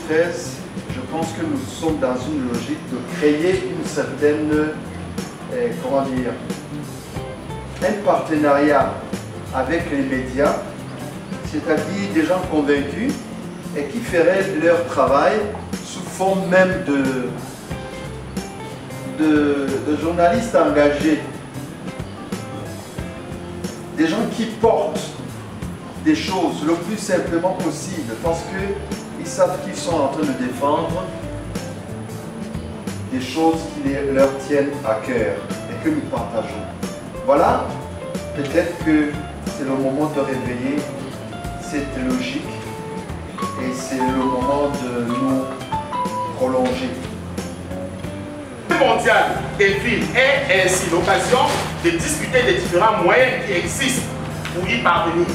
2013, je pense que nous sommes dans une logique de créer une certaine, comment dire, un partenariat avec les médias, c'est-à-dire des gens convaincus et qui feraient leur travail sous forme même de journalistes engagés, des gens qui portent des choses le plus simplement possible parce qu'ils savent qu'ils sont en train de défendre des choses qui leur tiennent à cœur et que nous partageons. Voilà, peut-être que c'est le moment de réveiller cette logique et c'est le moment de nous prolonger. Le mondial des villes est ainsi l'occasion de discuter des différents moyens qui existent pour y parvenir.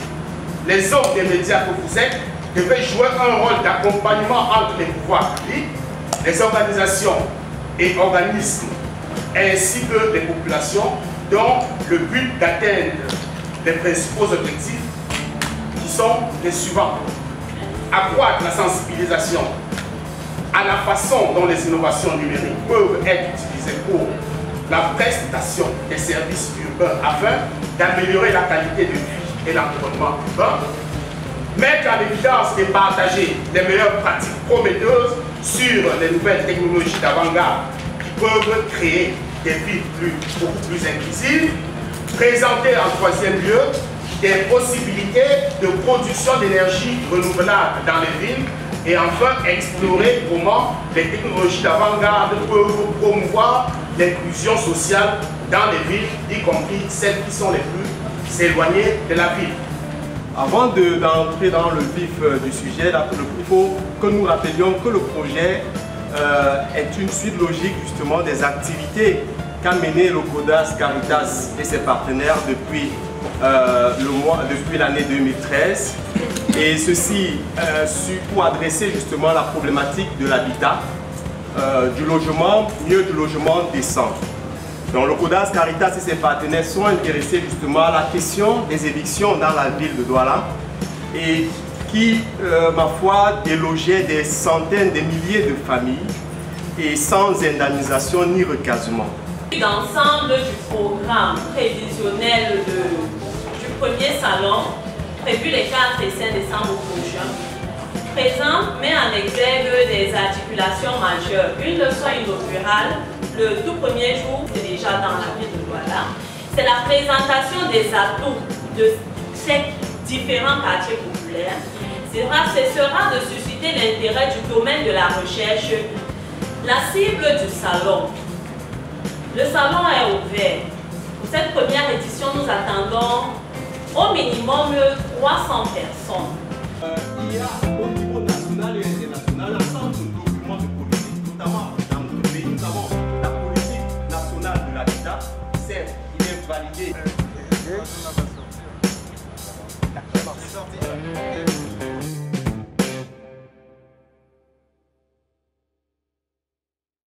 Les hommes des médias que vous êtes devaient jouer un rôle d'accompagnement entre les pouvoirs publics, les organisations et organismes, ainsi que les populations, dont le but d'atteindre les principaux objectifs qui sont les suivants. Accroître la sensibilisation à la façon dont les innovations numériques peuvent être utilisées pour la prestation des services urbains afin d'améliorer la qualité de vie et l'environnement urbain, mettre en évidence et partager les meilleures pratiques prometteuses sur les nouvelles technologies d'avant-garde qui peuvent créer des villes beaucoup plus inclusives, présenter en troisième lieu des possibilités de production d'énergie renouvelable dans les villes et enfin explorer comment les technologies d'avant-garde peuvent promouvoir l'inclusion sociale dans les villes, y compris celles qui sont les plus éloignées de la ville. Avant d'entrer dans le vif du sujet, il faut que nous rappelions que le projet est une suite logique justement des activités qu'a mené le CODAS Caritas et ses partenaires depuis l'année 2013. Et ceci pour adresser justement la problématique de l'habitat, du logement, mieux du logement décent. Donc le CODAS Caritas et ses partenaires sont intéressés justement à la question des évictions dans la ville de Douala et qui, ma foi, délogeait des centaines de milliers de familles et sans indemnisation ni recasement. L'ensemble du programme prévisionnel du premier salon, prévu les 4 et 5 décembre prochains, présente met en exergue des articulations majeures. Une leçon inaugurale, le tout premier jour, c'est déjà dans la ville de Douala. C'est la présentation des atouts de ces différents quartiers populaires. Ce sera de susciter l'intérêt du domaine de la recherche. La cible du salon. Le salon est ouvert. Pour cette première édition, nous attendons au minimum 300 personnes. Il y a au niveau national et international un ensemble de documents de politique, notamment dans notre pays. Nous avons la politique nationale de l'habitat. Certes, il est validé.